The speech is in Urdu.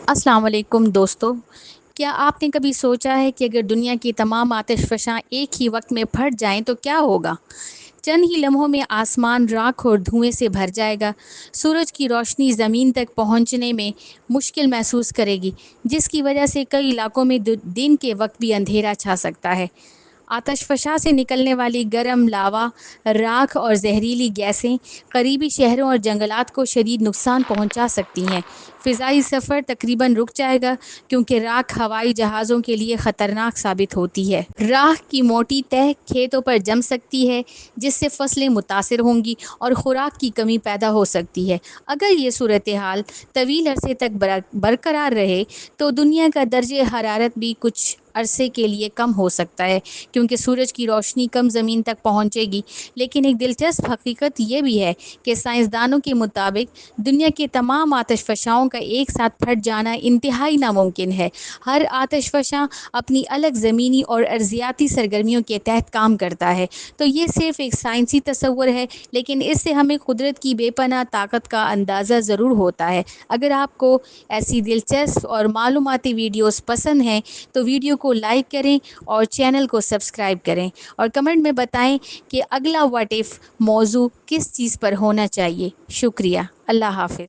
السلام علیکم دوستو، کیا آپ نے کبھی سوچا ہے کہ اگر دنیا کی تمام آتش فشاں ایک ہی وقت میں پھٹ جائیں تو کیا ہوگا؟ چند ہی لمحوں میں آسمان راکھ اور دھوئیں سے بھر جائے گا، سورج کی روشنی زمین تک پہنچنے میں مشکل محسوس کرے گی، جس کی وجہ سے کئی علاقوں میں دن کے وقت بھی اندھیرا چھا سکتا ہے۔ آتش فشاں سے نکلنے والی گرم لاوا، راکھ اور زہریلی گیسیں قریبی شہروں اور جنگلات کو شدید نقصان پہنچا سکتی ہیں۔ فضائی سفر تقریباً رک جائے گا کیونکہ راکھ ہوائی جہازوں کے لیے خطرناک ثابت ہوتی ہے۔ راکھ کی موٹی تہہ کھیتوں پر جم سکتی ہے، جس سے فصلیں متاثر ہوں گی اور خوراک کی کمی پیدا ہو سکتی ہے۔ اگر یہ صورتحال طویل عرصے تک برقرار رہے تو دنیا کا درجہ حرارت بھی کچھ عرصے کے لیے کم ہو سکتا ہے، کیونکہ سورج کی روشنی کم زمین تک پہنچے گی۔ لیکن ایک دلچسپ حقیقت یہ بھی ہے کہ سائنسدانوں کے مطابق دنیا کے تمام آتش فشاؤں کا ایک ساتھ پھٹ جانا انتہائی ناممکن ہے۔ ہر آتش فشاں اپنی الگ زمینی اور ارضیاتی سرگرمیوں کے تحت کام کرتا ہے۔ تو یہ صرف ایک سائنسی تصور ہے، لیکن اس سے ہمیں قدرت کی بے پناہ طاقت کا اندازہ ضرور ہوتا ہے۔ اگر آپ کو ایسی دلچسپ اور معلوماتی ویڈیوز پسند ہیں تو ویڈیو کو لائک کریں اور چینل کو سبسکرائب کریں، اور کمنٹ میں بتائیں کہ اگلا واٹ ایف موضوع کس چیز پر ہونا چاہیے۔ شکریہ۔ اللہ حافظ۔